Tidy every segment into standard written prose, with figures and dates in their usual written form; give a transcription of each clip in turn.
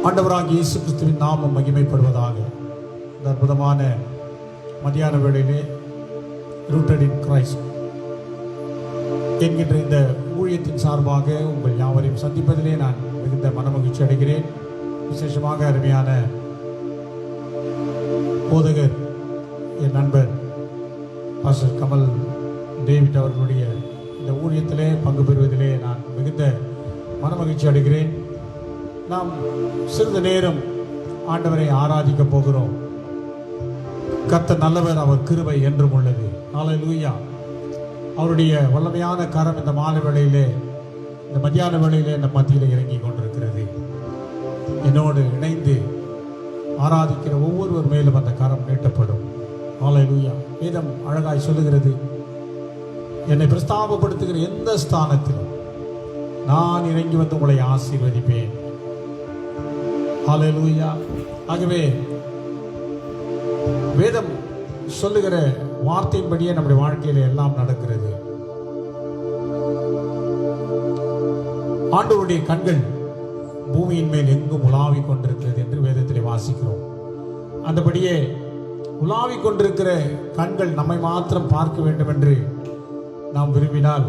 ஆண்டவராகிய இயேசு கிறிஸ்துவின் நாமம் மகிமைப்படுவதாக. இந்த அற்புதமான மத்தியான வேளையிலே ரூட்டட் இன் கிரைஸ்ட் என்கின்ற இந்த ஊழியத்தின் சார்பாக உங்கள் யாவரையும் சந்திப்பதிலே நான் மிகுந்த மனமகிழ்ச்சி அடைகிறேன். விசேஷமாக அருமையான போதகர் என் நண்பர் பாஸ்டர் கமல் டேவிட் அவர்களுடைய இந்த ஊழியத்திலே பங்கு பெறுவதிலே நான் மிகுந்த மனமகிழ்ச்சி அடைகிறேன். நாம் சிறிது நேரம் ஆண்டவரை ஆராதிக்க போகிறோம். கர்த்தர் நல்லவர், அவர் கிருபை என்றும் உள்ளது. ஹல்லேலூயா. அவருடைய வல்லமையான கரம் இந்த மாலை வேளையிலே, இந்த மத்தியான வேளையிலே இந்த மத்தியிலே இறங்கி கொண்டிருக்கிறது. என்னோடு இணைந்து ஆராதிக்கிற ஒவ்வொருவர் மேலும் அந்த கரம் நீட்டப்படும். ஹல்லேலூயா. வேதம் அழகாய் சொல்லுகிறது, என்னை பிரஸ்தாபப்படுத்துகிற எந்த ஸ்தானத்திலும் நான் இறங்கி வந்து உங்களை ஆசீர்வதிப்பேன். ஹல்லேலூயா. ஆகவே வேதம் சொல்லுகிற வார்த்தையின்படியே நம்முடைய வாழ்க்கையில எல்லாம் நடக்கிறது. ஆண்டவருடைய கண்கள் பூமியின் மேல் எங்கும் உலாவிக் கொண்டிருக்கிறது என்று வேதத்திலே வாசிக்கிறோம். அந்தபடியே உலாவிக் கொண்டிருக்கிற கண்கள் நம்மை மாத்திரம் பார்க்க வேண்டும் என்று நாம் விரும்பினால்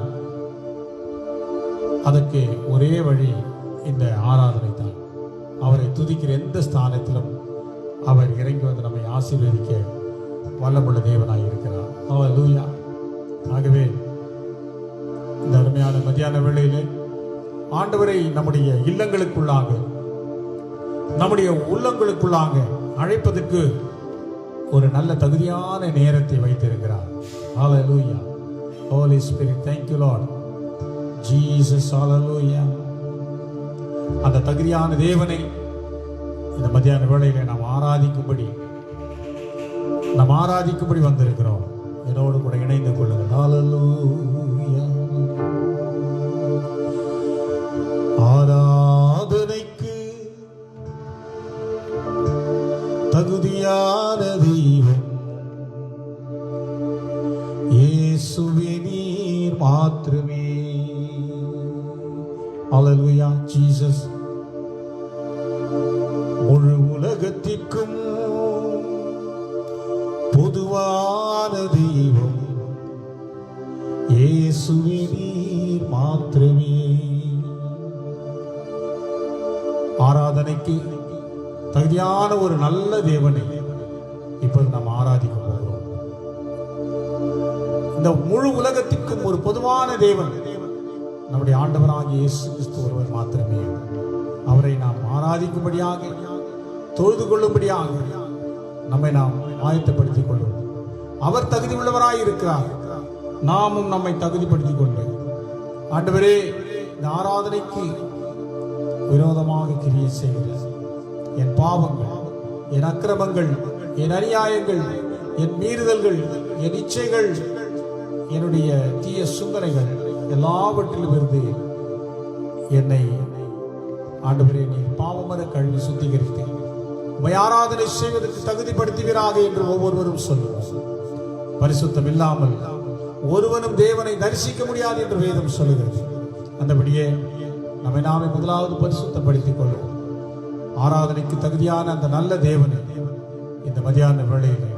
அதற்கு ஒரே வழி இந்த ஆராதனை தான். அவரை துதிக்கிற எந்த ஸ்தானத்திலும் அவர் இறங்கி வந்து நம்மை ஆசீர்வதிக்க வல்லமுள்ள தேவனாய் இருக்கிறார். ஹல்லேலூயா. ஆகவே இந்த அருமையான மத்தியான வேளையிலே ஆண்டவரை நம்முடைய இல்லங்களுக்குள்ளாக, நம்முடைய உள்ளங்களுக்குள்ளாக அழைப்பதற்கு ஒரு நல்ல தகுதியான நேரத்தை வைத்திருக்கிறார். ஹல்லேலூயா. Holy Spirit, thank you Lord Jesus. Hallelujah. அந்த தகுதியான தேவனை இந்த மத்தியான வேளையில நாம் ஆராதிக்கும்படி வந்திருக்கிறோம். என்னோடு கூட இணைந்து கொள்ளுங்கள். ஹல்லேலூயா. ஆராதனைக்கு தகுதியான தெய்வம் இயேசுவே நீர் மாத்திரமே. ஹல்லேலூயா. ஜீசஸ். முழு உலகத்திற்கும் பொதுவான தெய்வம் இயேசுவே நீர் மாத்திரமே. ஆராதனைக்கு தகுதியான ஒரு நல்ல தேவனை இப்போது நாம் ஆராதிக்க போகிறோம். இந்த முழு உலகத்திற்கும் ஒரு பொதுவான தேவன் நம்முடைய ஆண்டவராகிய இயேசு கிறிஸ்து ஒருவர் மாத்திரமே. அவரை நாம் ஆராதிக்கும்படியாக, தொழுது கொள்ளும்படியாக நம்மை நாம் ஆயத்தப்படுத்திக் கொள்வோம். அவர் தகுதி உள்ளவராய் இருக்கிறார். நாமும் நம்மை தகுதிப்படுத்திக் கொண்டு, ஆண்டவரே, இந்த ஆராதனைக்கு விரோதமாக கிரியை செய்கிறார் என் பாவங்கள், என் அக்கிரமங்கள், என் அநியாயங்கள், என் மீறுதல்கள், என் இச்சைகள், என்னுடைய தீய சிந்தனைகள் எல்லாவற்றிலும் இருந்து என்னை ஆண்டவரே நீர் பாவமர கழுவி சுத்திகரித்து உம்மை ஆராதனை செய்வதற்கு தகுதிப்படுத்துவீராக என்று ஒவ்வொருவரும் சொல்லுவார். பரிசுத்தம் இல்லாமல் ஒருவனும் தேவனை தரிசிக்க முடியாது என்று வேதம் சொல்லுகிறது. அந்தபடியே நம்மை நாமே முதலாவது பரிசுத்தப்படுத்திக் கொள்வோம். ஆராதனைக்கு தகுதியான அந்த நல்ல தேவனை இந்த மத்தியான வேளையிலே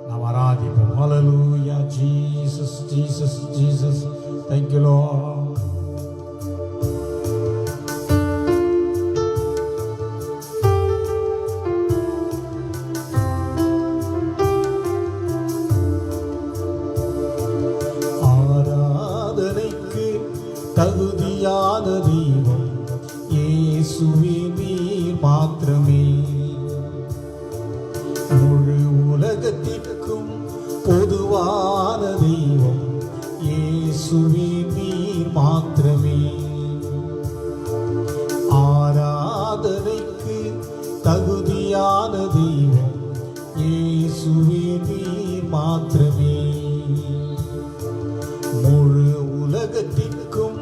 நாம் ஆராதிப்போம். Hallelujah. Jesus, Jesus, Jesus. Thank you Lord. ஆராதனைக்கு தகுதியான தெய்வம் இயேசுவே நீர் மாத்திரமே. முழு உலகத்திற்கும் பொதுவான தெய்வம் இயேசுவே நீர் மாத்திரமே. ஆராதனைக்கு தகுதியான தெய்வம் இயேசுவே நீர் மாத்திரமே. முழு உலகத்திற்கும்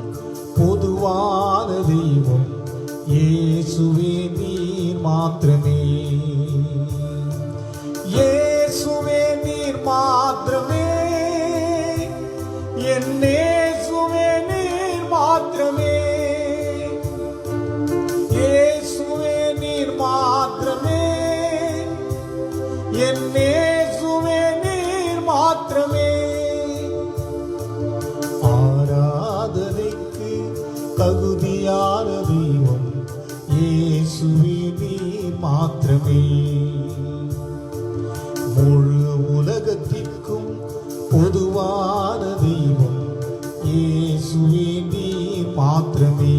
பொதுவான தெய்வம் இயேசுவே நீர் மாத்திரமே. இயேசுவே நீர் மாத்திரமே. என்னேசுவே நீர் மாத்திரமே. இயேசுவே நீர் தகுதியான தெய்வம் இயேசுவே நீர் மாத்திரமே. முழு உலகத்திற்கும் பொதுவான தெய்வம் இயேசுவே நீர் மாத்திரமே.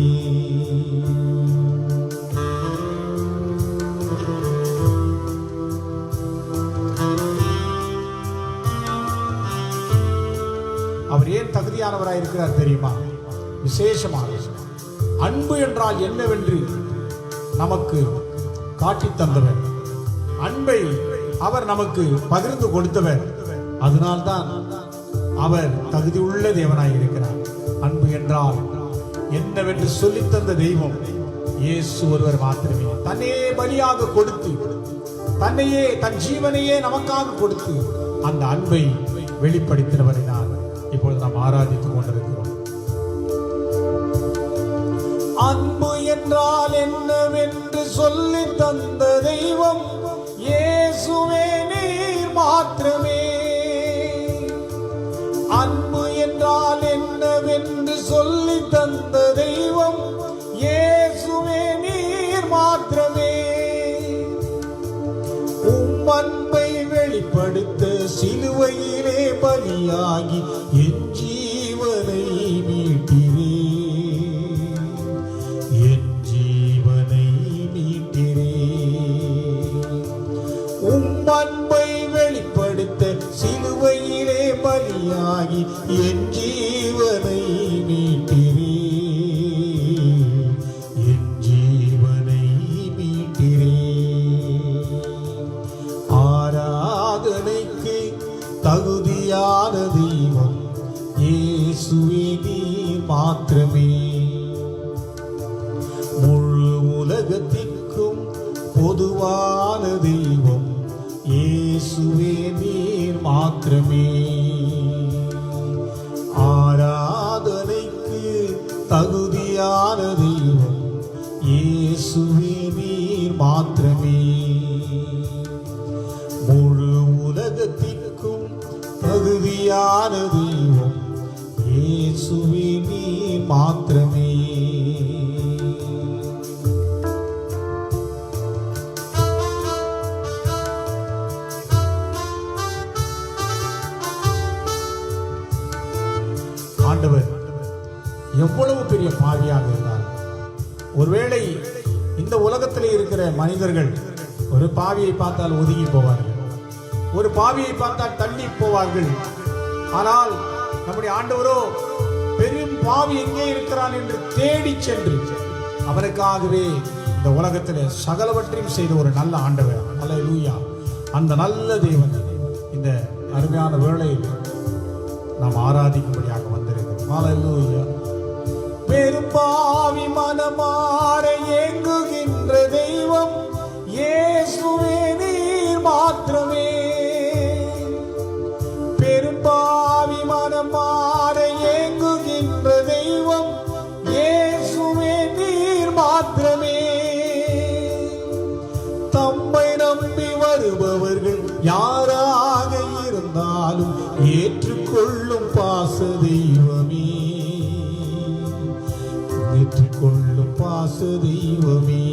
அவர் ஏன் தகுதியானவராய் இருக்கிறார் தெரியுமா? விசேஷமாக அன்பு என்றால் என்னவென்று நமக்கு காட்டி தந்தவர், அன்பை அவர் நமக்கு பகிர்ந்து கொடுத்தவர். அதனால்தான் அவர் தகுதியுள்ள தேவனாய் இருக்கிறார். அன்பு என்றால் என்னவென்று சொல்லி தந்த தெய்வம் இயேசு ஒருவர் மாத்திரமே. தன்னையே பலியாக கொடுத்து, தன்னையே தன் ஜீவனையே நமக்காக கொடுத்து அந்த அன்பை வெளிப்படுத்தினவரை நான் இப்பொழுது நாம் ஆராதித்துக் கொண்டிருக்கிறோம். அன்பு என்றால் என்னவென்று சொல்லி தந்த தெய்வம் இயேசுவே நீர் மாத்திரமே. அன்பு என்றால் என்னவென்று சொல்லி தந்த தெய்வம் இயேசுவே நீர் மாத்திரமே. அன்பை வெளிப்படுத்த சிலுவையிலே பலியாகி என் ஜீவனை மீட்டிரே, என் ஜீவனை மீட்டிரே. அன்பை வெளிப்படுத்த சிலுவையிலே பலியாகி என் ஜீவனை மீட்டிரே, என் ஜீவனை மீட்டிரே. ஆராதனைக்கு தகுதியான தெய்வம் இயேசுவே நீர் மாத்திரமே. முழு உலகத்திற்கும் பொதுவான தெய்வம் இயேசுவே நீர் மாத்திரமே. ஆராதனைக்கு தகுதியான தெய்வம் இயேசுவே நீர் மாத்திரமே. முழு உலகத்திற்கும் தகுதியான தெய்வம் இயேசுவே நீர் மாத்திரமே. ஆண்டவர் எவ்வளவு பெரிய பாவியாக இருந்தார். ஒருவேளை இந்த உலகத்தில் இருக்கிற மனிதர்கள் ஒரு பாவியை பார்த்தால் ஒதுங்கி போவார்கள், ஒரு பாவியை பார்த்தால் தள்ளி போவார்கள். ஆனால் நம்முடைய ஆண்டவரோ பெரும் பாவி எங்கே இருக்கிறான் என்று தேடி சென்று அவருக்காகவே இந்த உலகத்தில் சகலவற்றையும் செய்த ஒரு நல்ல ஆண்டவர். அல்லேலூயா. அந்த நல்ல தேவன் இந்த அருமையான வேளையில் நாம் ஆராதிக்கும்படியாக வந்திருக்கிறோம். அல்லேலூயா. பெரும் பாவி மனமாற ஏங்குகின்ற தெய்வம் இயேசுவே நீர் மாத்திரமே. பெரும்பாவி மனமாற ஏங்குகின்ற தெய்வம் இயேசுவே நீர் மாத்திரமே. தம்மை நம்பி வருபவர்கள் யாராக இருந்தாலும் ஏற்றுக்கொள்ளும் பாச தெய்வமே, ஏற்றுக்கொள்ளும் பாச தெய்வமே.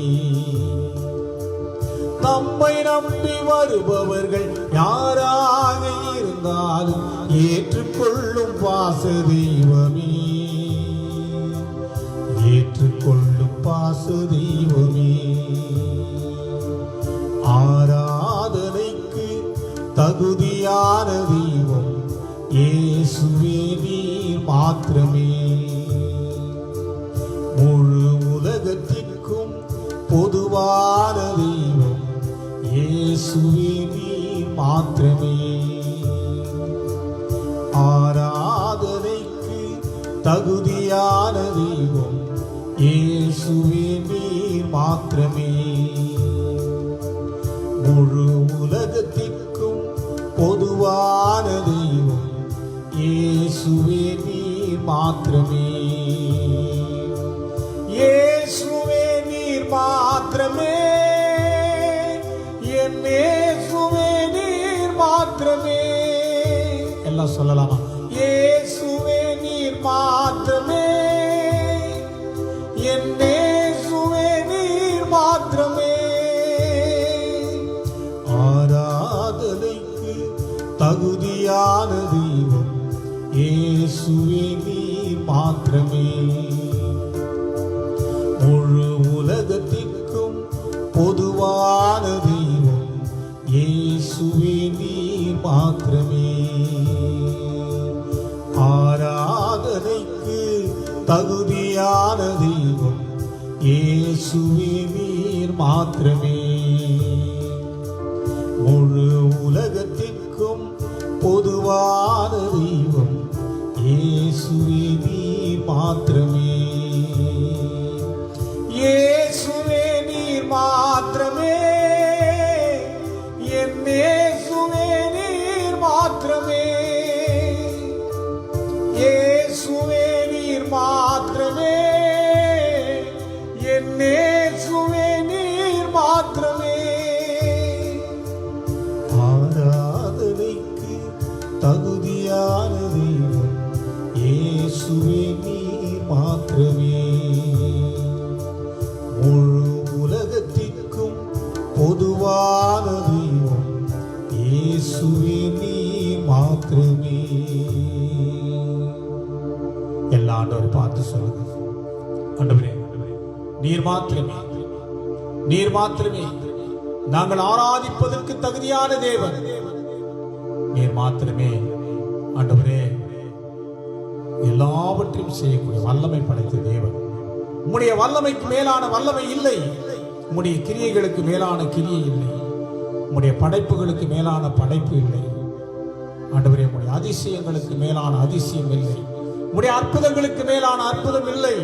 தம்மை நம்பி வருபவர்கள் யாராக இருந்தாலும் ஏற்றுக்கொள்ளும் பாச தெய்வமே, ஏற்றுக்கொள்ளும் பாச தெய்வமே. ஆராதனைக்கு தகுதியான தெய்வம் இயேசுவே நீர் மாத்திரமே. முழு உலகத்திற்கும் பொதுவான தெய்வம் இயேசுவே நீர் மாத்திரமே. ஆராதனைக்கு தகுதியான தெய்வம் இயேசுவே நீர் மாத்திரமே. முழு உலகத்திற்கும் பொதுவான தெய்வம் இயேசுவே நீர் மாத்திரமே. இயேசுவே நீர் மாத்திரமே, என் இயேசுவே நீர் மாத்திரமே. எல்லாம் சொல்லலாமா? இயேசுவே நீர் மாத்திரமே, மாத்திரமே. ஆராதனைக்கு தகுதியான தெய்வம் இயேசுவே நீர் மாத்திரமே. முழு உலகத்திற்கும் பொதுவான தெய்வம் இயேசுவே நீர் மாத்திரமே. ஆராதனைக்கு தகுதியான தெய்வம் இயேசுவே நீர் மாத்திரமே. முழு உலகத்திற்கும் பொதுவான தெய்வம் இயேசுவே நீர் மாத்திரமே. இயேசுவே நீர் மாத்திரமே. என் இயேசுவே நீர் மாத்திரமே. இயேசுவே நீர் மாத்திரமே. என் இயேசுவே நீர் மாத்திரமே. ஆராதனைக்கு தகுதியான தெய்வம் இயேசுவே நீர் மாத்திரமே. முழு உலகத்திற்கும் பொதுவான தெய்வம் இயேசுவே நீர் மாத்திரமே. எல்லா ஆண்டவரை பார்த்து சொல்லுங்க, ஆண்டவரே நீர் மாத்திரமே, நீர் மாத்திரமே நாங்கள் ஆராதிப்பதற்கு தகுதியான தேவன். நீர் மாத்திரமே ஆண்டவரே எல்லாவற்றையும் செய்யக்கூடிய வல்லமை படைத்த தேவன். உம்முடைய வல்லமைக்கு மேலான வல்லமை இல்லை. உம்முடைய கிரியைகளுக்கு மேலான கிரியை இல்லை. உம்முடைய படைப்புகளுக்கு மேலான படைப்பு இல்லை. ஆண்டவரே உம்முடைய அதிசயங்களுக்கு மேலான அதிசயம் இல்லை. உம்முடைய அற்புதங்களுக்கு மேலான அற்புதம் இல்லை.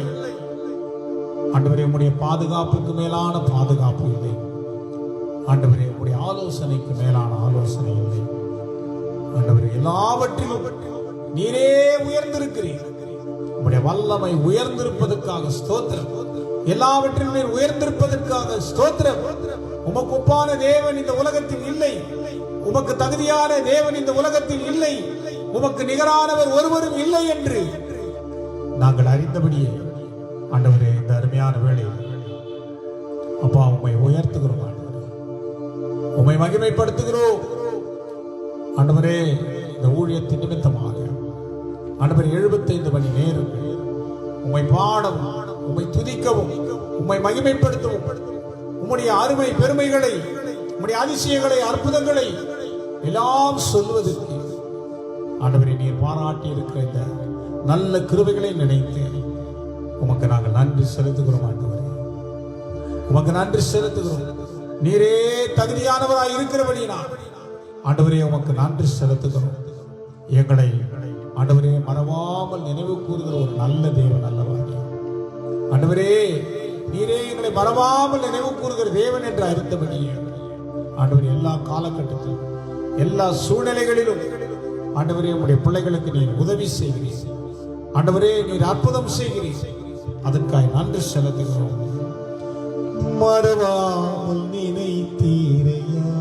ஆண்டவரே உம்முடைய பாதுகாப்புக்கு மேலான பாதுகாப்பு இல்லை. ஆண்டவரே உம்முடைய ஆலோசனைக்கு மேலான ஆலோசனை இல்லை. ஆண்டவரே எல்லாவற்றிலும் நீரே உயர்ந்திருக்கிறீர். உம்முடைய வல்லமை உயர்ந்திருப்பதற்காக ஸ்தோத்திரம். எல்லாவற்றிலும் நீர் உயர்ந்திருப்பதற்காக ஸ்தோத்திரம். உமக்கு ஒப்பான தேவன் இந்த உலகத்தில் இல்லை. உமக்கு தகுதியான தேவன் இந்த உலகத்தில் இல்லை. உமக்கு நிகரானவர் ஒருவரும் இல்லை என்று நாங்கள் அறிந்தபடியே ஆண்டவரே இந்த அருமையான வேளையில் அப்பா உம்மை உயர்த்துகிறோம். ஆண்டவரே உம்மை மகிமைப்படுத்துகிறோம். ஆண்டவரே இந்த ஊழியத்தின் நிமித்தமாக ஆண்டவரே 75 மணி நேரம் உம்மை பாடவும், உம்மை துதிக்கவும், உம்மை மகிமைப்படுத்தவும், உம்முடைய அருமை பெருமைகளை, உம்முடைய அதிசயங்களை, அற்புதங்களை எல்லாம் சொல்வதற்கு ஆண்டவரே நீர் பாராட்டி இருக்கிற இந்த நல்ல கிருபைகளை நினைத்து உமக்கு நாங்கள் நன்றி செலுத்துகிறோம். ஆண்டவரே உமக்கு நன்றி செலுத்துகிறோம். நீரே தகுதியானவராய் இருக்கிறபடியினால் ஆண்டவரே உமக்கு நன்றி செலுத்துகிறோம். எங்களை ஆண்டவரே மறவாமல் நினைவு கூறுகிற ஒரு நல்ல தேவன் அல்லவாங்க. ஆண்டவரே நீரே எங்களை மறவாமல் நினைவு கூறுகிற தேவன் என்று அறிந்தபடியே ஆண்டவரே எல்லா காலகட்டத்திலும் எல்லா சூழ்நிலைகளிலும் ஆண்டவரே உம்முடைய பிள்ளைகளுக்கு நீர் உதவி செய்கிறீர். ஆண்டவரே நீர் அற்புதம் செய்கிறீர். அதற்காக நன்றி செலுத்துகிறோம். மறவாமல் நினைத்தீரையா,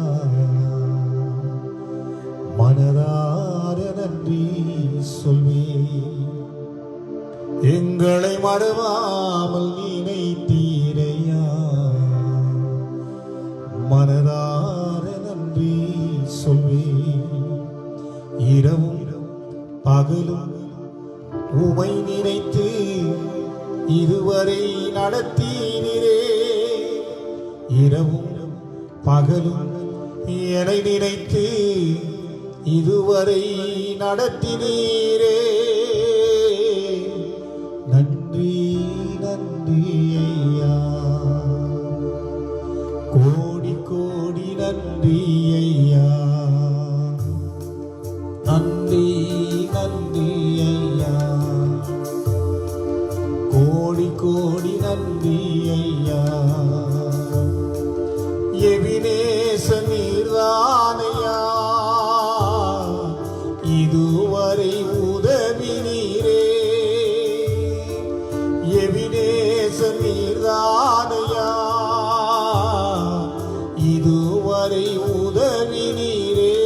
மனதார நன்றி சொல்வேன். எங்களை மறவாமல் நினைத்தீரையா, மனதார நன்றி சொல்வேன். இரவும் பகலும் உமை நினைத்து இதுவரை நடத்தினீரே. இரவும் பகலும் என்னை நினைத்து இதுவரை நடத்தினீரே. நன்றி நன்றி ஐயா, கோடி கோடி நன்றி ஐயா. நன்றி நன்றி ஐயா, கோடி கோடி நன்றி ஐயா. எபினேச நீர்தானையா, இதுவரை உதவி நீரே. எபினேச நீர்தானையா, இதுவரை உதவி நீரே.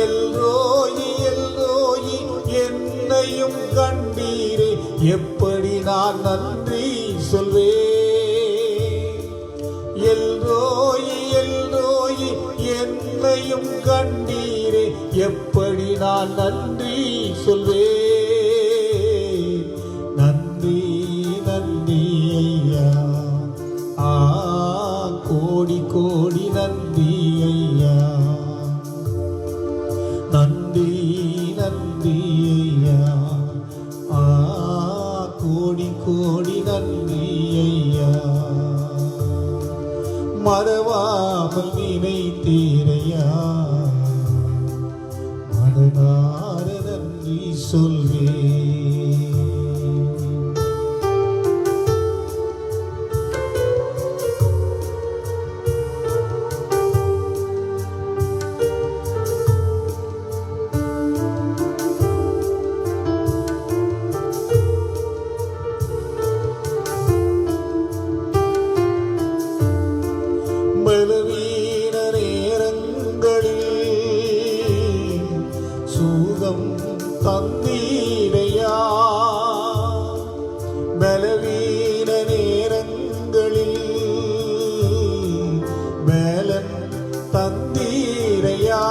எல்ரோயி எல்ரோயி என்னையும் கண்டீரே. எப்படி நான் நன்றி சொல்வேன். மறவாமல் நினைத்தீரையா, மனதார நன்றி சொல்வேன். பலவீன நேரங்களில் சுகம் தந்தீரையா, பலவீன நேரங்களில் பலன் தந்தீரையா,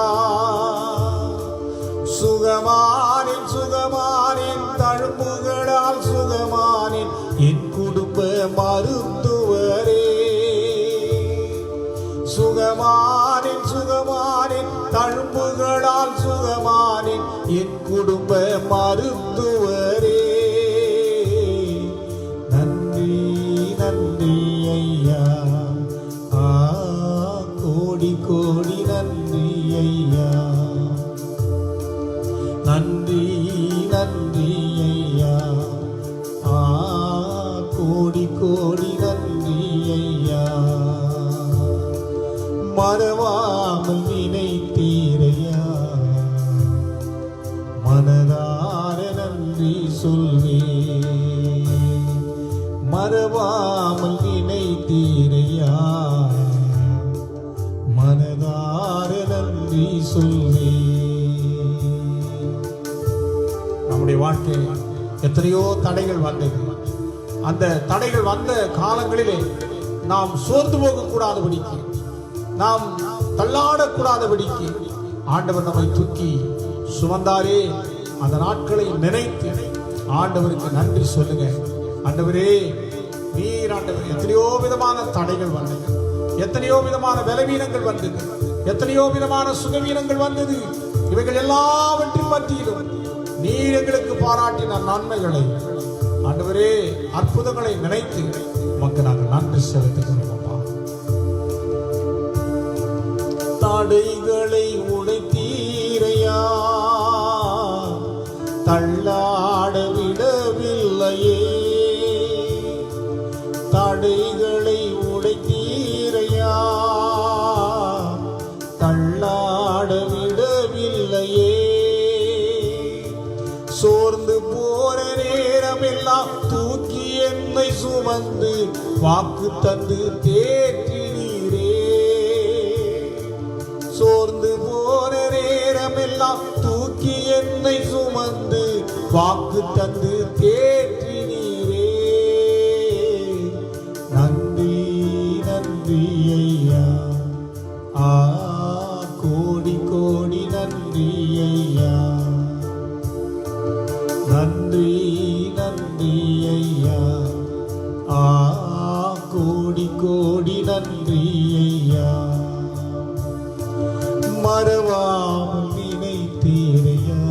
சுகமானேன் சுகமானேன் தழும்புகளால் சுகமானேன் என் குடும்ப மருத்துவரே, சுகமானேன் சுகமானேன் தழும்புகளால் சுகமானேன் என் குடும்ப மருத்துவரே. நன்றி நன்றி ஐயா, கோடி கோடி நன்றி ஐயா, நன்றி நன்றி ஐயா, கோடி கோடி நன்றி ஐயா. மறவாமல் நினைத்தீரையா, மனதார நன்றி சொல்வேன். மறவாமல் நினைத்தீரையா, மனதார நன்றி சொல்வேன். நம்முடைய வாழ்க்கை எத்தனையோ தடைகள் வந்தது. அந்த தடைகள் வந்த காலங்களிலே நாம் சோர்ந்து போகக்கூடாதபடிக்கு, நாம் தள்ளாடக்கூடாதபடிக்கு ஆண்டவர் நம்மை தூக்கி சுமந்தாரே. அந்த நாட்களை நினைத்து ஆண்டவருக்கு நன்றி சொல்லுங்க. ஆண்டவரே, நீர் ஆண்டவர் எத்தனையோ விதமான தடைகள் வந்தது, எத்தனையோ விதமான பலவீனங்கள் வந்தது, எத்தனையோ விதமான சுகவீனங்கள் வந்தது. இவைகள் எல்லாவற்றின் மத்தியிலும் நீர் எங்களுக்கு பாராட்டின நன்மைகளை ஆண்டவரே, அற்புதங்களை நினைத்து உமக்கு நாங்கள் நன்றி செலுத்துகிறோம். தடைகளை உடைத்தீரையா, தள்ளாட விடவில்லையே, தடைகளை உடைத்தீரையா, தள்ளாட விடவில்லையே, சோர்ந்து போற நேரமெல்லாம் தூக்கி என்னை சுமந்து வாக்கு தந்து தேற்றினீரே, சோர்ந்து போன நேரமெல்லாம் தூக்கி என்னை சுமந்து வாக்கு தந்து தேற்றினீரே. நன்றி நன்றி ஐயா, கோடி கோடி நன்றி ஐயா, நன்றி நன்றி ஐயா, கோடி கோடி நன்றி ஐயா. மறவாமல் நினைத்தீரையா,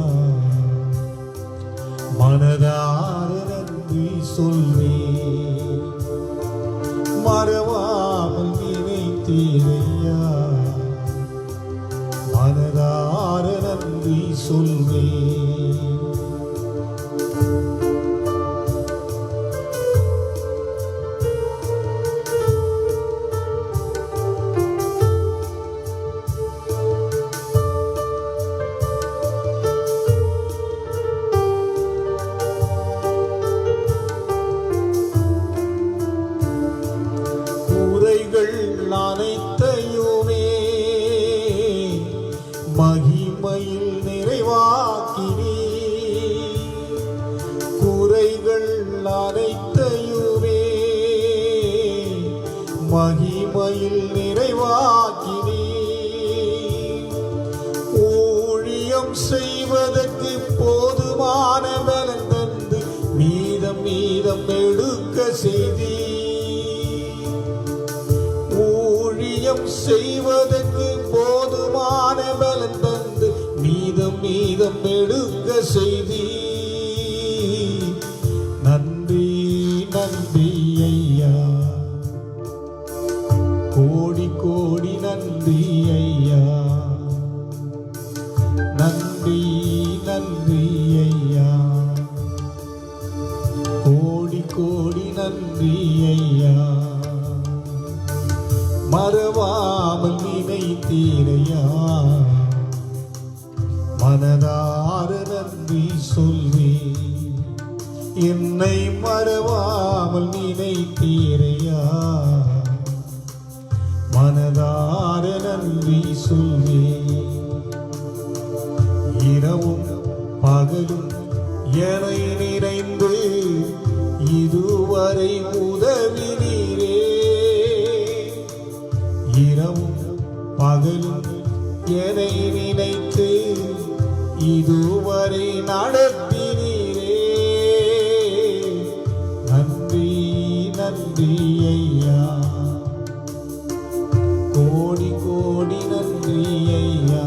மனதார நன்றி சொல்வேன். மறவாமல் நினைத்தீரையா, மனதார நன்றி சொல்வேன். அனைத்தையுமே மகிமையில் நிறைவாக்கினீ, குறைகள் அனைத்தையுமே மகிமையில் நிறைவாக்கினீ, ஊழியம் செய்வதற்கு போதுமான பலன் தந்து மீதம் மீதம் எடுக்க செய்தீ, ஊழியம் செய்வதற்கு போதுமான பலன் தந்து மீதம் மீதம் எடுக்க செய்தி. நன்றி நன்றி ஐயா, கோடி கோடி நன்றி ஐயா, நன்றி நன்றி ஐயா, கோடி கோடி நன்றி ஐயா. மறவாமல் நினைத்தீரையா, மனதார நன்றி சொல்வே. என்னை மறவாமல் நினைத்தீரையா, மனதார நன்றி சொல்வே. இரவும் பகலும் என்னை நிறைந்து இதுவரை உதவினீரே. இரவும் பகலும் என்னை நினைத்து இதுவரை நடத்தினீரே. நன்றி நன்றி ஐயா, கோடி கோடி நன்றி ஐயா,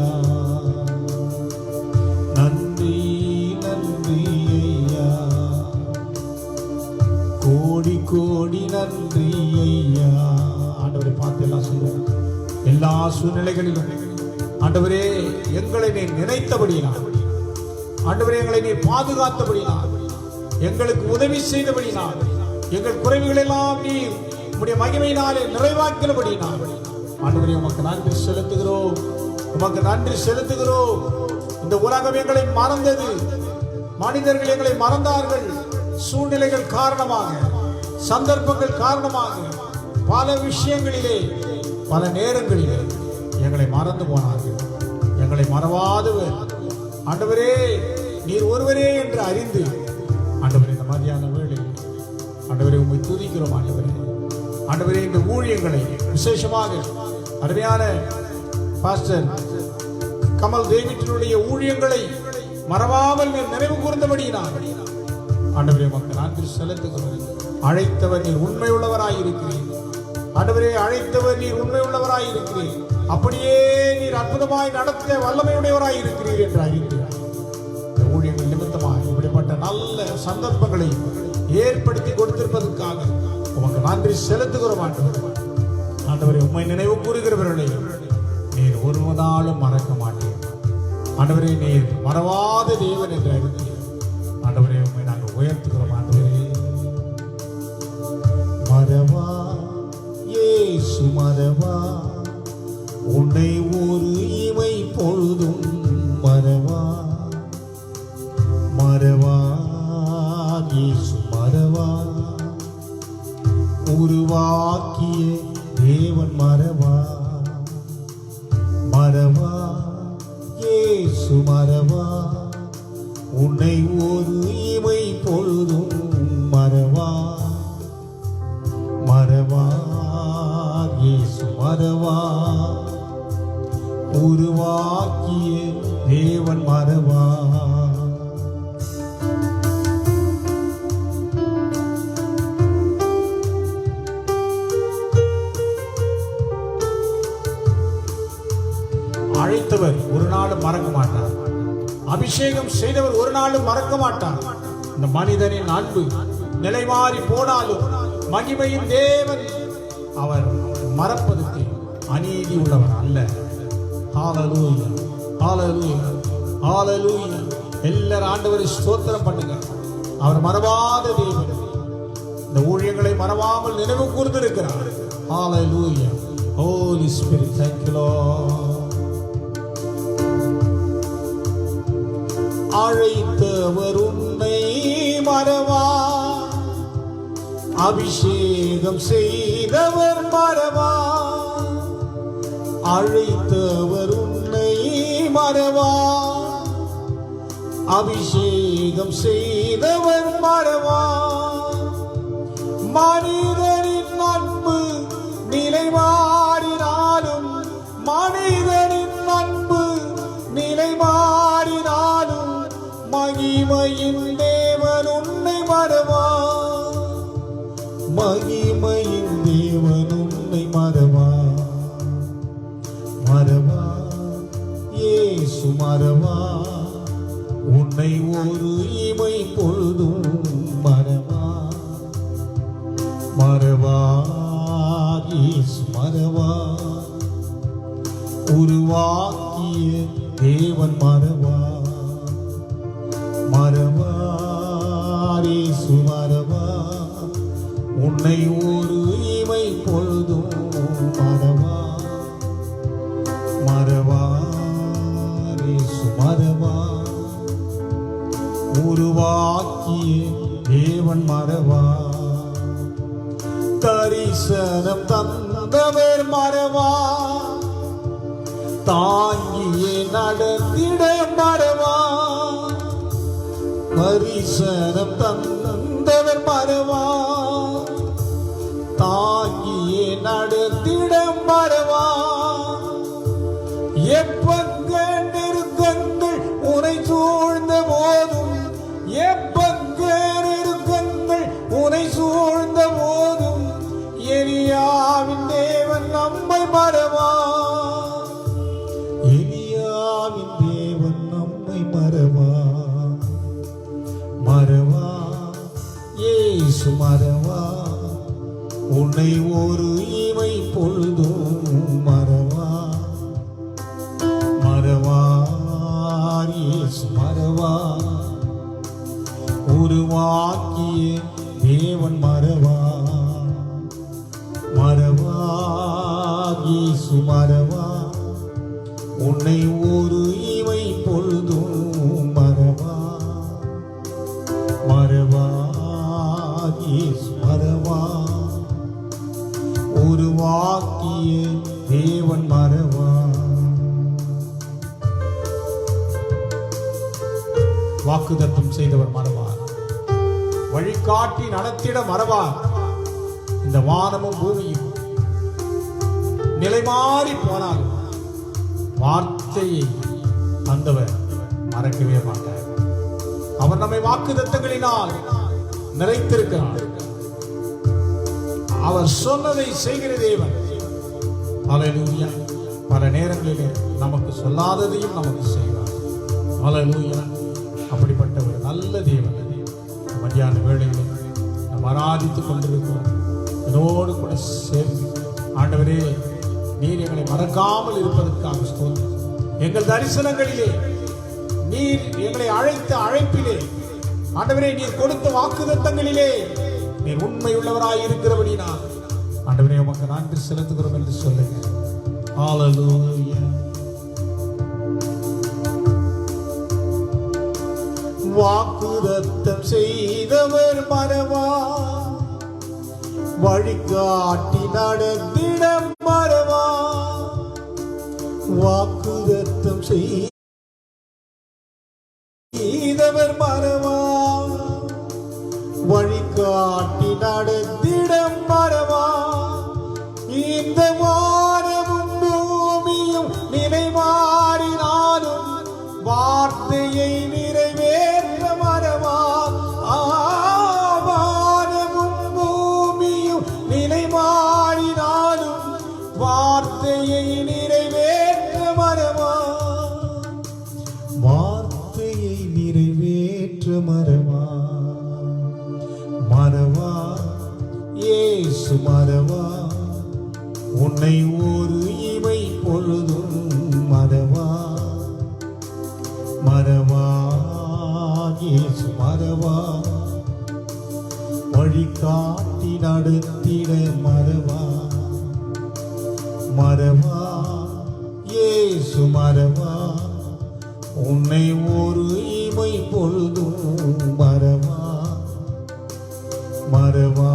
நன்றி நன்றி ஐயா, கோடி கோடி நன்றி ஐயா. ஆண்டவரை பார்த்து எல்லாம் சொல்லுங்க. எல்லா சூழ்நிலைகளிலும் ஆண்டவரே எங்களை நீ நினைத்தபடியினால், ஆண்டவரே எங்களை நீ பாதுகாத்தபடியினால், எங்களுக்கு உதவி செய்தபடியினால், எங்கள் குறைவுகள் எல்லாம் நீ உம்முடைய மகிமையினாலே நிறைவாக்கினபடியினால் ஆண்டவரே உமக்கு நன்றி செலுத்துகிறோம், உமக்கு நன்றி செலுத்துகிறோம். இந்த உலகம் எங்களை மறந்தது, மனிதர்கள் எங்களை மறந்தார்கள். சூழ்நிலைகள் காரணமாக, சந்தர்ப்பங்கள் காரணமாக, பல விஷயங்களிலே பல நேரங்களிலே எங்களை மறந்து போனார்கள். எங்களை மறவாதவர் ஆண்டவரே நீர் ஒருவரே என்று அறிந்து ஆண்டவரே இந்த மாதிரியான வேளையில் ஆண்டவரே உம்மை துதிக்கிறோம். ஆண்டவரே ஆண்டவரே இந்த ஊழியங்களை விசேஷமாக அருமையான பாஸ்டர் கமல் டேவிட்டினுடைய ஊழியங்களை மறவாமல் நீர் நினைவு கூர்ந்தபடியினால் ஆண்டவரே உமக்கு நன்றி செலுத்துகிறோம். அழைத்தவர் நீர் உண்மை உள்ளவராயிருக்கிறீர். ஆண்டவரே அழைத்தவர் நீர் உண்மை உள்ளவராயிருக்கிறீர். அப்படியே நீர் அற்புதமாய் நடத்த வல்லமையுடையவராயிருக்கிறீர் என்று அறிகிறார். இந்த ஊழியங்கள் நிமித்தமாக இப்படிப்பட்ட நல்ல சந்தர்ப்பங்களை ஏற்படுத்தி கொடுத்திருப்பதற்காக உமக்கு நன்றி செலுத்துகிறோம். ஆண்டவரே உம்மை நினைவு கூறுகிறவர்களை நீர் ஒரு நாளும் மறக்க மாட்டேன். ஆண்டவரே நீர் மறவாத தேவன் என்று அறிந்தீர். ஆண்டவரே உம்மை நாங்கள் உயர்த்துகிறோம். ஆண்டவரே மறவா இயேசு மறவா, உன்னை ஒரு இமை பொழுதும் மறவா. மறவா இயேசு மறவா, உருவாக்கிய தேவன் மறவா. மறவா இயேசு மறவா, உன்னை ஒரு இமை பொழுதும் மறவா. மறவா இயேசு மறவா, உருவாக்கிய தேவன் மறவா. அழைத்தவர் ஒரு நாளும் மறக்க மாட்டார். அபிஷேகம் செய்தவர் ஒரு நாளும் மறக்க மாட்டார். இந்த மனிதனின் அன்பு நிலைமாறி போனாலும் மகிமையின் தேவன் அவர் மறப்பதற்கு அநீதி உள்ளவர் அல்ல. ஹல்லேலூயா, ஹல்லேலூயா, ஹல்லேலூயா. எல்லாரும் ஆண்டவரை ஸ்தோத்திரம் பண்ணுங்க. அவர் மறவாத தேவன். இந்த ஊழியங்களை மறவாமல் நினைவு கூர்ந்திருக்கிறார். Hallelujah. Holy spirit, thank you Lord. அழைத்தவர் உன்னை மறவா, அபிஷேகம் செய்தவர் மறவா. அழைத்தவர் உன்னை மறவா, அபிஷேகம் செய்தவர் மறவா. மனிதனின் அன்பு நிலை மாறினாலும், மனிதனின் அன்பு நிலை மாறினாலும், மகிமையின் தேவன் உன்னை மறவா. மகிமையின் தேவன் உன்னை மறவா. மறவா இயேசு மறவா, உன்னை ஒரு இமை பொழுதும் மறவா. மறவா இயேசு மறவா, உருவாக்கிய தேவன் மறவா, மறவா இயேசு மறவா, உன்னை ஒரு இமை பொழுதும் மறவா, மறவா இயேசு மறவா, உருவாக்கிய தேவன் மறவா, தரிசனம் தந்தவர் மறவா, தாங்கியே நடந்திட மறவா, தரிசனம் தந்தவர் மறவா, தாங்கியே நடந்திட மறவா, எப்பங்க நெருக்கங்கள் உனை சூழ்ந்த போதும், எப்பங்க நெருக்கங்கள் உனை சூழ்ந்த போதும், எலியாவின் தேவன் நம்மை மறவா, எலியாவின் தேவன் நம்மை மறவா, மறவா இயேசு மறவா, உன்னை ஒரு இமை பொழுதும் மறவா, மறவா இயேசு மறவா, உருவாக்கிய தேவன் மறவா, மறவா இயேசு மறவா, உன்னை ஒரு இமை பொழுதும் மறவா, மறவா இயேசு மறவா, உருவாக்கிய தேவன் மறவா. வாக்குத்தத்தம் செய்தவர் மறவார், வழிகாட்டி நடத்திட மறவார். இந்த வானமும் பூமியும் நிலைமாறி போனால் வார்த்தையை தந்தவர் மறக்கவே மாட்டார். அவர் நம்மை வாக்குத்தத்தங்களினால் நிறைத்திருக்கிறார். அவர் சொன்னதை செய்கிற தேவன். ஹல்லேலூயா. பல நேரங்களிலே நமக்கு சொல்லாததையும் நமக்கு செய்வார். ஹல்லேலூயா. அப்படிப்பட்ட ஒரு நல்ல தேவன் மத்தியான வேளையில் நாம் ஆராதித்துக் கொண்டிருக்கிறோம். என்னோடு கூட சேர்ந்து ஆண்டவரே, நீர் எங்களை மறக்காமல் இருப்பதற்காக ஸ்தோத்திரம். எங்கள் தரிசனங்களிலே நீர் எங்களை அழைத்த அழைப்பிலே, ஆண்டவரே நீர் கொடுத்த வாக்குத்தத்தங்களிலே நீர் உண்மை உள்ளவராய் இருக்கிறபடினால் ஆண்டவரே உமக்கு நன்றி செலுத்துகிறோம் என்று சொல்லுங்க. ஹல்லேலூயா. வாக்குத்தத்தம் செய்தவர் மறவா, வழிகாட்டி நடந்திட மறவா, வாக்குத்தத்தம் செய்தவர் மறவா, வழிகாட்டி நடந்திட மறவா, இந்த வானமும் பூமியும் நிலை மாறினாலும் வார்த்தையை நிறைவேற்ற மறவா, வானமும் பூமியும் நிலை மாறினாலும் வார்த்தையை நிறைவேற்ற மறவா, வார்த்தையை நிறைவேற்ற மறவா, மறவா இயேசு மறவா, உன்னை ஒரு இமை பொழுதும் மறவா, மறவா இயேசு மறவா, வழிகாட்டி நடத்திட மறவா, மறவா இயேசு மறவா, உன்னை ஒரு இமை பொழுதும் மறவா, மறவா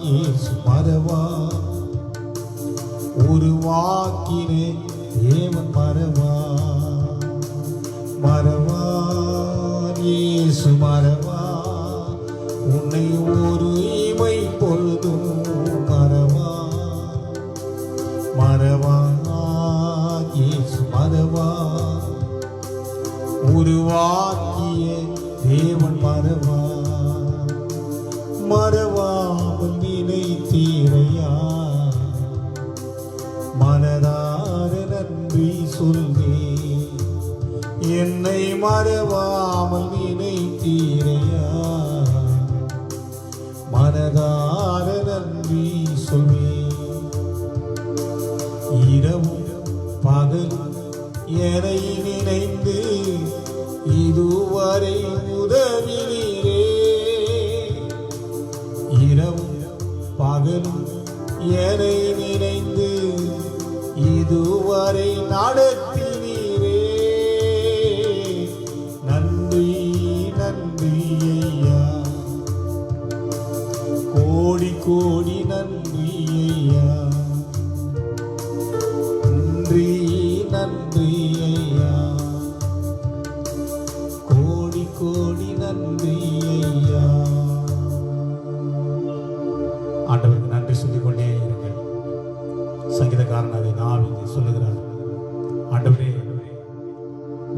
இயேசு மறவா, உருவாக்கின தேவன் மறவா, மறவா இயேசு மறவா, உன்னை ஒரு இமை பொழுதும் மறவா, மறவா இயேசு மறவா, உருவாக்கிய தேவன் மறவா, மறவாமல் நினைத்தீரையா, மனதார நன்றி சொல்வே, என்னை மறவாமல் நினைத்தீரையா, மனதார நன்றி சொல்வே, என்னை நினைந்து இதுவரை உதவினீரே. இரவும் பகலும் என்னை நினைந்து இதுவரை நடத்தினீரே. நன்றி நன்றி ஐயா, கோடி கோடி நன்றி ஐயா. நன்றி நன்றி ஐயா, கோடி கோடி நன்றி ஐயா. ஆண்டவருக்கு நன்றி சொல்லிக் கொண்டே இருங்கள். சங்கீதக்காரன் அதை தாவீது சொல்லுகிறார், ஆண்டவரே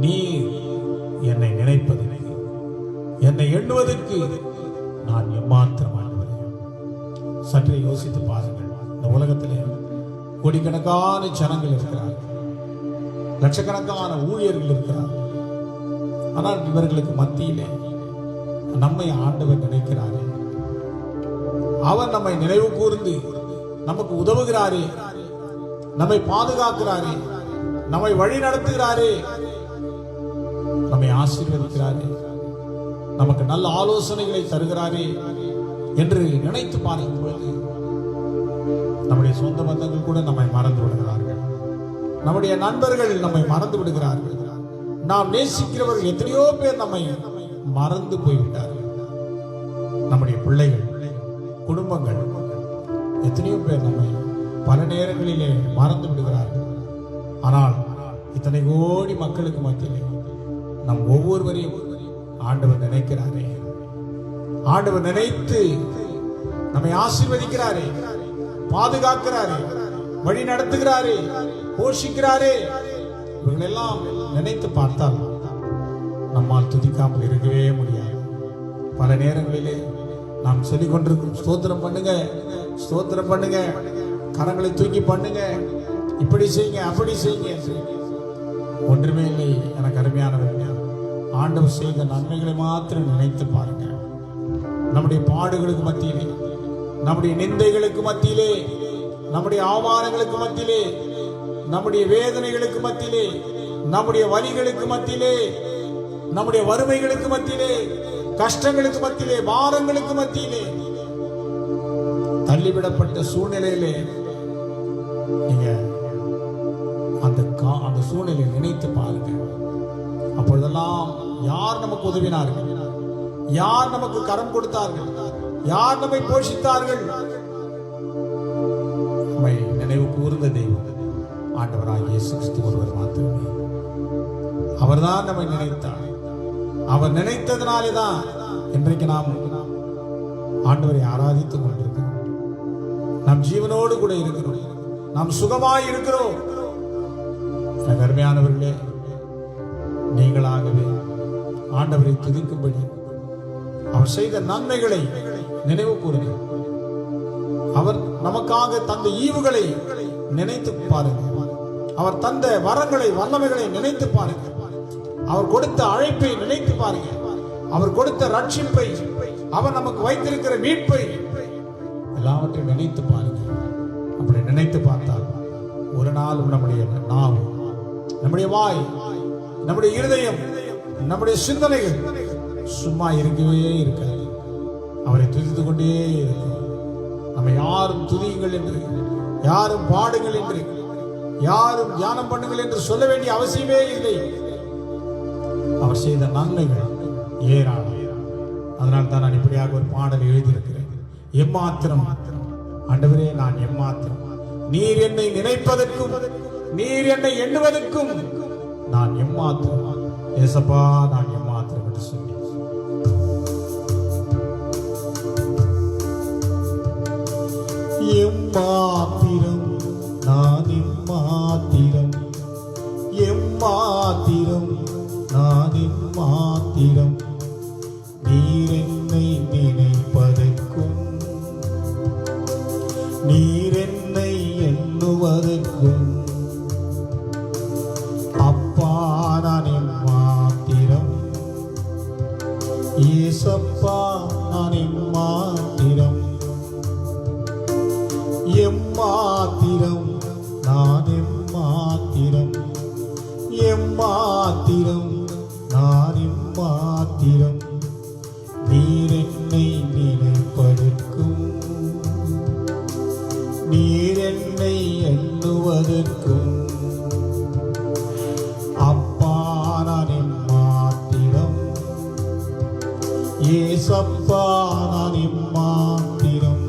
நீர் என்னை நினைப்பதில்லை, என்னை எண்ணுவதற்கு நான் எம்மாத்திரம். ஆண்டவரே சற்றே யோசித்து பாருங்கள். இந்த உலகத்திலே கோடிக்கணக்கான ஜனங்கள் இருக்கிறார்கள், லட்சக்கணக்கான ஊழியர்கள் இருக்கிறார்கள். ஆனால் இவர்களுக்கு மத்தியிலே நம்மை ஆண்டவர் நினைக்கிறாரே, அவர் நம்மை நினைவு கூர்ந்து நமக்கு உதவுகிறாரே, நம்மை பாதுகாக்கிறாரே, நம்மை வழி நடத்துகிறாரே, நம்மை ஆசீர்வதிக்கிறாரே, நமக்கு நல்ல ஆலோசனைகளை தருகிறாரே என்று நினைத்து பார்க்கும் பொழுது நம்முடைய சொந்த பந்தங்கள் கூட நம்மை மறந்து விடுகிறார்கள், நம்முடைய நண்பர்கள் நம்மை மறந்து விடுகிறார்கள், நாம் நேசிக்கிறவர்கள் எத்தனையோ பேர் நம்மை மறந்து போய்விட்டார்கள். நம்முடைய பிள்ளைகள், குடும்பங்கள், எத்தனையோ பேர் நம்மை பல நேரங்களிலே மறந்து விடுகிறார்கள். ஆனால் இத்தனை கோடி மக்களுக்கு மத்தியிலே நம் ஒவ்வொருவரையும் ஆண்டவர் நினைக்கிறாரே, ஆண்டவர் நினைத்து நம்மை ஆசீர்வதிக்கிறாரே, பாதுகாக்கிறாரே, வழி நடத்துகிறாரே, போஷிக்கிறாரே. இவர்களெல்லாம் நினைத்து பார்த்தால் நம்மால் துதிக்காமல் இருக்கவே முடியாது. பல நேரங்களிலே நாம் சொல்லிக் கொண்டிருக்கும், ஸ்தோத்திரம் பண்ணுங்க, ஸ்தோத்திரம் பண்ணுங்க, கரங்களை தூக்கி பண்ணுங்க, இப்படி செய்யுங்க, அப்படி செய்யுங்க. ஒன்றுமே இல்லை. எனக்கு அருமையானவர்கள், ஆண்டவர் செய்த நன்மைகளை மாத்திரம் நினைத்து பாருங்க. நம்முடைய பாடுகளுக்கு மத்தியிலே, நம்முடைய நிந்தைகளுக்கு மத்தியிலே, நம்முடைய அவமானங்களுக்கு மத்தியிலே, நம்முடைய வேதனைகளுக்கு மத்தியிலே, நம்முடைய வலிகளுக்கு மத்தியிலே, நம்முடைய வறுமைகளுக்கு மத்தியிலே, கஷ்டங்களுக்கு மத்தியிலே, பாரங்களுக்கு மத்தியிலே, தள்ளிவிடப்பட்ட சூழ்நிலையிலே நீங்க அந்த சூழ்நிலையை நினைத்து பாருங்க. அப்பொழுதெல்லாம் யார் நமக்கு உதவினார்கள், யார் நமக்கு கரம் கொடுத்தார்கள், யார் நம்மை போஷித்தார்கள்? நம்மை நினைவு கூர்ந்த தெய்வம் ஆண்டவராகிய இயேசு கிறிஸ்து ஒருவர் மாத்திரமே. அவர்தான் நம்மை நினைத்தார். அவர் நினைத்ததினாலே தான் இன்றைக்கு நாம் ஆண்டவரை ஆராதித்துக் கொண்டிருக்கிறோம், நாம் ஜீவனோடு கூட இருக்கிறோம், நாம் சுகமாய் இருக்கிறோம். அருமையானவர்களே, நீங்களாகவே ஆண்டவரை துதிக்கும்படி அவர் செய்த நன்மைகளை நினைவு கூறுங்கள். அவர் நமக்காக தந்த ஈவுகளை நினைத்து பாருங்கள். அவர் தந்த வரங்களை, வல்லமைகளை நினைத்து பாருங்கள். அவர் கொடுத்த அழைப்பை நினைத்து பாருங்கள். அவர் கொடுத்த ரட்சிப்பை, அவர் நமக்கு வைத்திருக்கிற மீட்பை, எல்லாவற்றையும் நினைத்து பாருங்கள். அப்படி நினைத்து பார்த்தால் ஒரு நாள் நம்முடைய நாவு, நம்முடைய வாய், நம்முடைய இருதயம், நம்முடைய சிந்தனைகள் சும்மா இருக்கவே இருக்காது. அவரை துதித்துக் கொண்டே இருக்கும். நம்ம யாரும் துதியுங்கள் என்று, யாரும் பாடுங்கள் என்று, யாரும் தியானம் பண்ணுங்கள் என்று சொல்ல வேண்டிய அவசியமே இல்லை. அவர் செய்த நன்மைகள் ஏராளம். அதனால் தான் நான் இப்படியாக ஒரு பாடல் எழுதியிருக்கிறேன். எம்மாத்திரம் ஆண்டவரே, நான் எம்மாத்திரம், நீர் என்னை நினைப்பதற்கும் நீர் என்னை எண்ணுவதற்கும் நான் எம்மாத்திரம். ஏசப்பா, நான் எம்மாத்திரம் என்று சொல்லி எம்மாத்திரம், நான் எம்மாத்திரம், எம்மாத்திரம், நான் எம்மாத்திரம், நீர் என்னை நினைப்பதற்கும் நீர் என்னை எண்ணுவதற்கும் அப்பா நான் எம்மாத்திரம். ஏசப்பா, நான் எம்மாத்திரம், எம்மாத்திரம், நான் எம்மாத்திரம், என்னை எண்ணுவதற்கும் அப்பா நான் எம்மாத்திரம், ஏசப்பா நான் எம்மாத்திரம்.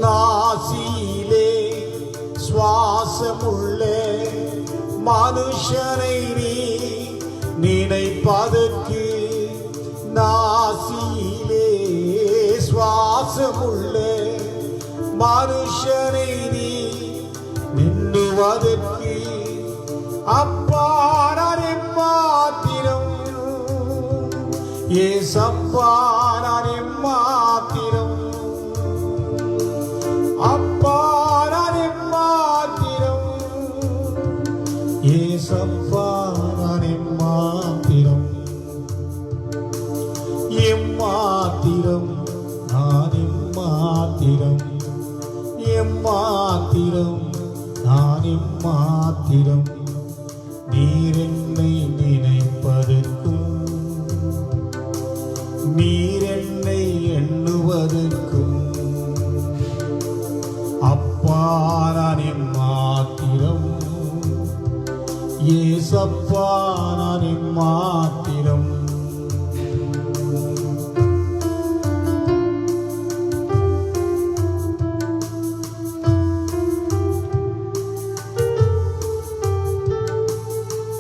நாசியிலே சுவாசமுள்ள மனுஷனை நீ நினைப்பதற்கு, நாசியிலே சுவாசமுள்ள மனுஷனை நீ நின்னுவதற்கு அப்பா நான் எம்மாத்திரம், ஏசப்பா நான் எம்மாத்திரம், அப்பா நான் எம்மாத்திரம், ஏசப்பா நான் எம்மாத்திரம், எம்மாத்திரம் நான் எம்மாத்திரம், எம்மாத்திரம் நான் எம்மாத்திரம். நீர் என்னை நினைப்பதற்கும் நீர் என்னை எண்ணுவதற்கும் அப்பா நான் எம்மாத்திரம், ஏசப்பா நான் எம்மாத்திரம்.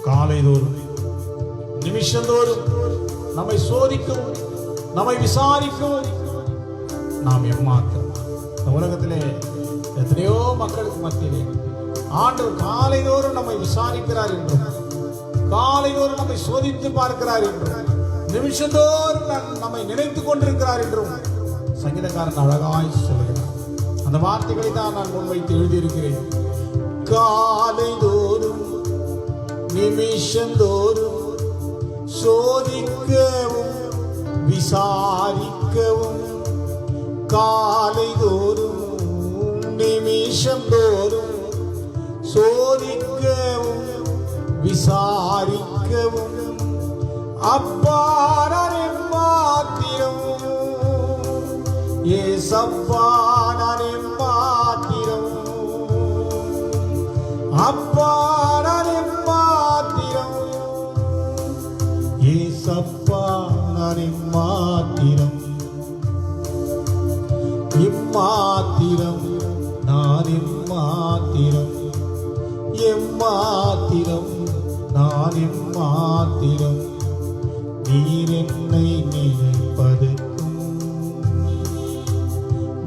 காலைதோறும் நிமிஷந்தோறும் நம்மை சோதிக்கவும் நம்மை விசாரிக்கவும் நாம் எம்மாத்திரம். இந்த உலகத்திலே எத்தனையோ மக்களுக்கு மத்தியிலே ஆண்டவர் காலைதோறும் நம்மை விசாரிக்கிறார் என்றும், காலைதோறும் நம்மை சோதித்து பார்க்கிறார் என்றும், நிமிஷந்தோறும் நம்மை நினைத்துக் கொண்டிருக்கிறார் என்றும் சங்கீதக்காரன் அழகாய் சொல்கிறார். அந்த வார்த்தைகளை தான் நான் முன்வைத்து எழுதியிருக்கிறேன். காலைதோறும் நிமிஷந்தோறும் சோதிக்கவும் விசாரிக்கவும், காலைதோறும் நிமிஷந்தோறும் சோதிக்கவும் விசாரிக்கவும் அப்பா நான் எம்மாத்திரம், ஏசப்பா நான் எம்மாத்திரம், அப்பா நான் எம்மாத்திரம், ஏசப்பா நான் எம்மாத்திரம், எம்மாத்திரம் நான் எம்மாத்திரம், எம்மாத்திரம் நான் எம்மாத்திரம். நீர் என்னை நினைப்பதற்கும்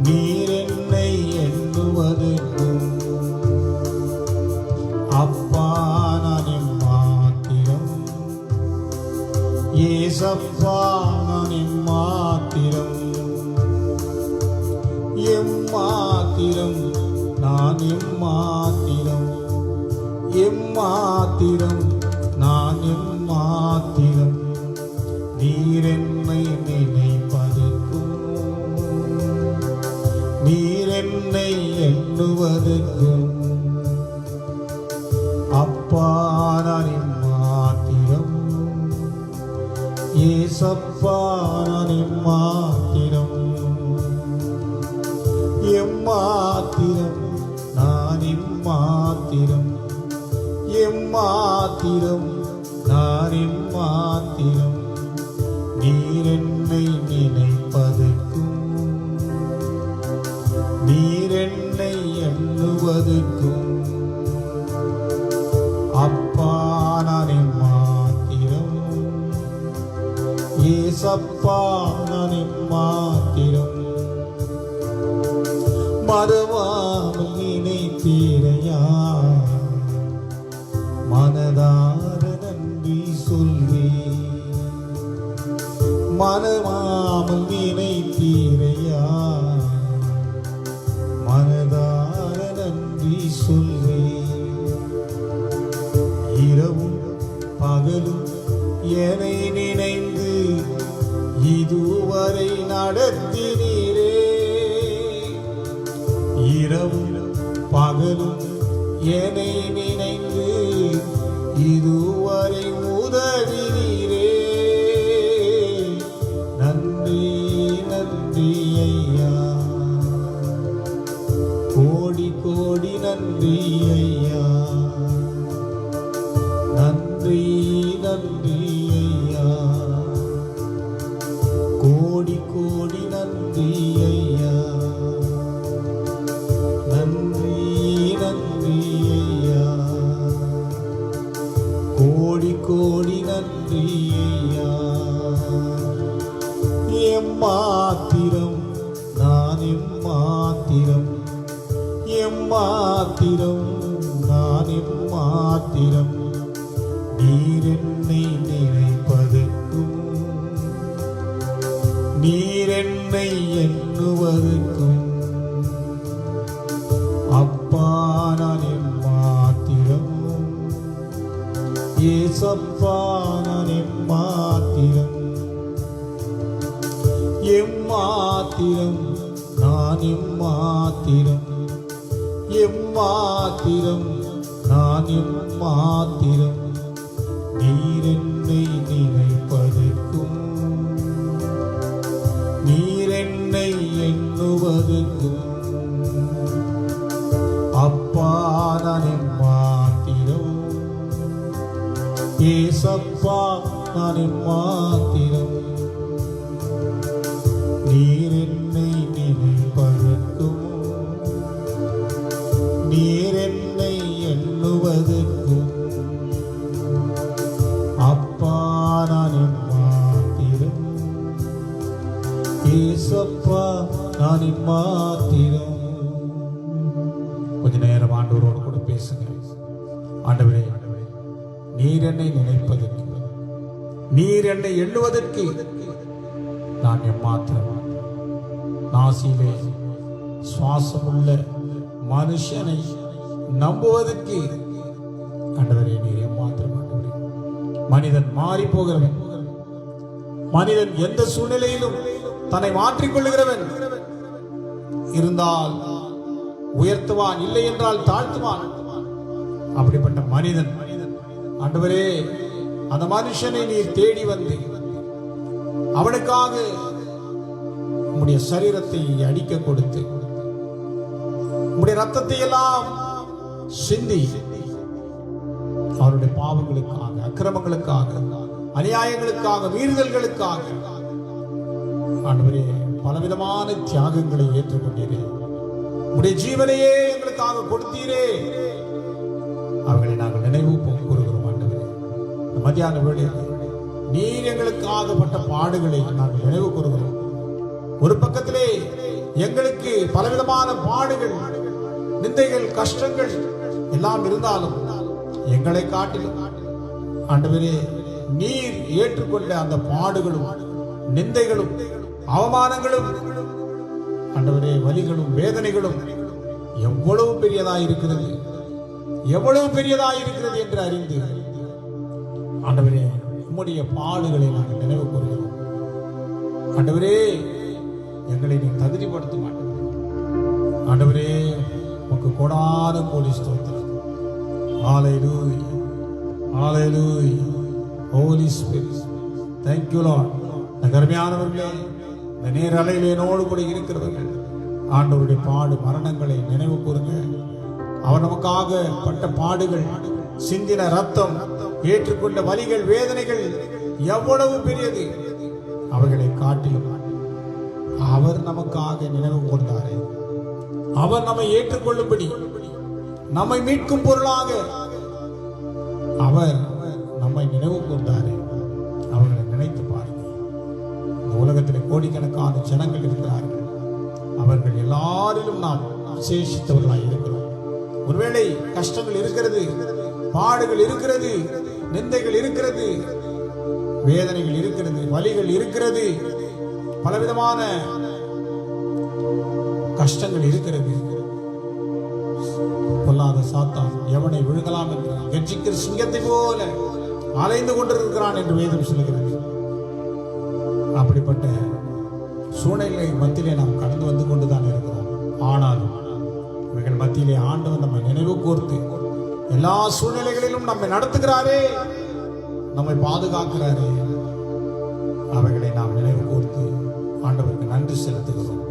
நீர் என்னை எண்ணுவதற்கும் அப்பா நான் எம்மாத்திரம், ஏசப்பா நான் எம்மாத்திரம், எம்மாத்திரம் நான் எம்மாத்திரம், எம்மாத்திரம் நான் எம்மாத்திரம். நீர் என்னை நினைப்பதற்கும் நீர் என்னை எண்ணுவதற்கும் அப்பா நான் எம்மாத்திரம், ஏசப்பா நான் எம்மாத்திரம், எம்மாத்திரம் நான் எம்மாத்திரம், எம்மாத்திரம் நான் எம்மாத்திரம். நீர் என்னை நினைப்பதற்கும் நீர் என்னை எண்ணுவதற்கும் அப்பா நான் எம்மாத்திரம், ஏசப்பா நான் எம்மாத்திரம். மறவாமல் நினைத்தீரையா, மனதார நன்றி சொல்வேன். மனமாமல் நினைத்தீரையா, மனதார நன்றி சொல்வேன். இரவும் பகலும் என்னை நினைந்து இதுவரை நடத்தினீரே, இரவும் பகலும் என்னை நினைந்து இதுவரை உதவினீரே. நன்றி நன்றி ஐயா, நன்றி ஐயா, நன்றி நன்றி ஐயா, கோடி கோடி நன்றி ஐயா, நன்றி நன்றி ஐயா, கோடி கோடி நன்றி ஐயா. எம்மாத்திரம் நான் எம்மாத்திரம், எம்மாத்திரம் நான் எம்மாத்திரம், நீர் என்னை நினைப்பதற்கும் நீர் என்னை எண்ணுவதற்கும் அப்பா நான் எம்மாத்திரம், ஏசப்பா நான் எம்மாத்திரம், எம்மாத்திரம் நான் எம்மாத்திரம், எம்மாத்திரம் நான் எம்மாத்திரம், நீர் என்னை நினைப்பதற்கும் நீர் என்னை எண்ணுவதற்கும் அப்பா நான் எம்மாத்திரம், ஏசப்பா நான் எம்மாத்திரம், நீர் என்னை நினைப்பதற்கும் நீர் என்னை எண்ணுவதற்கும் அப்பா நான் எம்மாத்திரம், ஏசப்பா நான் எம்மாத்திரம். கொஞ்ச நேரம் ஆண்டவரோடு கூட பேசுங்க. ஆண்டவரே, நீர் என்னை நினைப்பதற்கு நீர் என்னை எண்ணுவதற்கு நான் எம்மாத்திரம். நாசியிலே சுவாசமுள்ள மனுஷனை நம்புவதற்கு ஆண்டவரே நீர் எம்மாத்திரம். ஆண்டவரே, மனிதன் மாறி போகிறவன், மனிதன் எந்த சூழ்நிலையிலும் தன்னை மாற்றிக்கொள்ளுகிறவன், இருந்தால் உயர்த்துவான், இல்லை என்றால் தாழ்த்துவான். அப்படிப்பட்ட மனிதன் ஆண்டவரே, அந்த மனுஷனை நீர் தேடி வந்து அவனுக்காக உம்முடைய சரீரத்தை அடிக்க கொடுத்து உம்முடைய ரத்தத்தை எல்லாம் சிந்தி அவருடைய பாவங்களுக்காக, அக்கிரமங்களுக்காக, அநியாயங்களுக்காக, மீறுதல்களுக்காக ஆண்டவரே பலவிதமான தியாகங்களை ஏற்றுக்கொண்டீரே. உம்முடைய ஜீவனையே எங்களுக்காக கொடுத்தீரே. அவர்களை நாங்கள் நினைவு கூறுகிறோம். ஆண்டவரே, மத்தியான வேளையில் நீர் எங்களுக்காகப்பட்ட பாடுகளை நாங்கள் நினைவு கூறுகிறோம். ஒரு பக்கத்திலே எங்களுக்கு பலவிதமான பாடுகள், நிந்தைகள், கஷ்டங்கள் எல்லாம் இருந்தாலும் எங்களை காட்டிலும் ஆண்டவரே நீர் ஏற்றுக்கொண்ட அந்த பாடுகளும், நிந்தைகளும், அவமானங்களும், ஆண்டவரே வலிகளும், வேதனைகளும் எவ்வளவு பெரியதாயிருக்கிறது, எவ்வளவு பெரியதாயிருக்கிறது என்று அறிந்து ஆண்டவரே உம்முடைய பாடுகளை நாங்கள் நினைவு கூறுகிறோம். ஆண்டவரே, எங்களை நீ தகுதிப்படுத்த மாட்டோம். ஆண்டவரே, உமக்கு கோடான கோடி ஸ்தோத்திரம். Hallelujah, hallelujah. Holy spirit, thank you Lord. அருமையானவர்களே, இந்த நேர அலையிலே என்னோடு கூட இருக்கிறவர்கள் ஆண்டவருடைய பாடு மரணங்களை நினைவு கூறுங்க. அவர் நமக்காக பட்ட பாடுகள், சிந்தின ரத்தம், ஏற்றுக்கொண்ட வலிகள், வேதனைகள் எவ்வளவு பெரியது. அவர்களை காட்டிலும் அவர் நமக்காக நினைவு கூர்ந்தாரே, அவர் நம்மை ஏற்றுக்கொள்ளும்படி, நம்மை மீட்கும் பொருளாக அவர் நம்மை நினைவு கூர்ந்தாரே. அவர்களை நினைத்து பாருங்கள். இந்த உலகத்தில் கோடிக்கணக்கான ஜனங்கள் இருக்கிறார்கள். அவர்கள் எல்லாரிலும் நாம் விசேஷித்தவர்களாக இருக்கிறோம். ஒருவேளை கஷ்டங்கள் இருக்கிறது, பாடுகள் இருக்கிறது, நிந்தைகள் இருக்கிறது, வேதனைகள் இருக்கிறது, வலிகள் இருக்கிறது, பலவிதமான கஷ்டங்கள் இருக்கிறது. பொல்லாத சாத்தான் எவனை விழுங்கலாம் என்று கர்ஜிக்கிற சிங்கத்தை போல அலைந்து கொண்டிருக்கிறான் என்று வேதம் சொல்லுகிறது. அப்படிப்பட்ட சூழ்நிலை மத்தியிலே நாம் கடந்து வந்து கொண்டுதான் இருக்கிறோம். ஆனாலும் இவைகள் மத்தியிலே ஆண்டவர் நம்மை நினைவு கூர்த்து எல்லா சூழ்நிலைகளிலும் நம்மை நடத்துகிறாரே, நம்மை பாதுகாக்கிறாரே. அவைகளை நாம் நினைவு கூர்த்து ஆண்டவருக்கு நன்றி செலுத்துகிறோம்.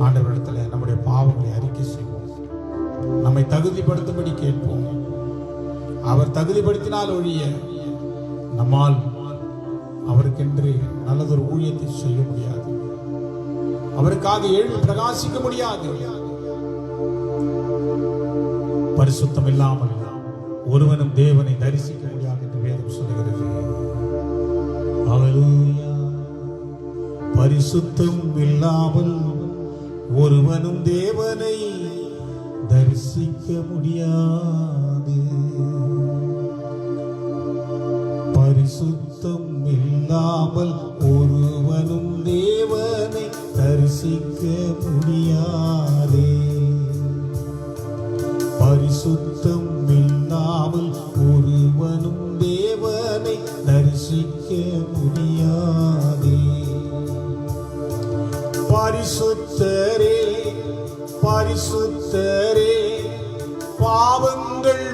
ஆண்டவரிடத்தில் நம்முடைய பாவங்களை அறிக்கை செய்வோம். நம்மை தகுதிப்படுத்தும்படி கேட்போம். அவர் தகுதிப்படுத்தினால் ஒழிய நம்மால் அவருக்கென்று நல்லதொரு ஊழியத்தை செய்ய முடியாது. அவருக்காக எழுந்து பிரகாசிக்க முடியாது. பரிசுத்தம் இல்லாமல் ஒருவனும் தேவனை தரிசிக்க முடியாது என்று வேதம் சொல்லுகிறது. ஹல்லேலூயா. பரிசுத்தம் இல்லாமல் ஒருவனும் தேவனை தரிசிக்க முடியாது. பரிசுத்தம் இல்லாமல் ஒருவனும் தேவனை தரிசிக்க முடியாதே. பரிசுத்தம் இல்லாமல் ஒருவனும் தேவனை தரிசிக்க முடியாதே. பரிசுத்தரே பரிசுத்தரே பாவங்கள்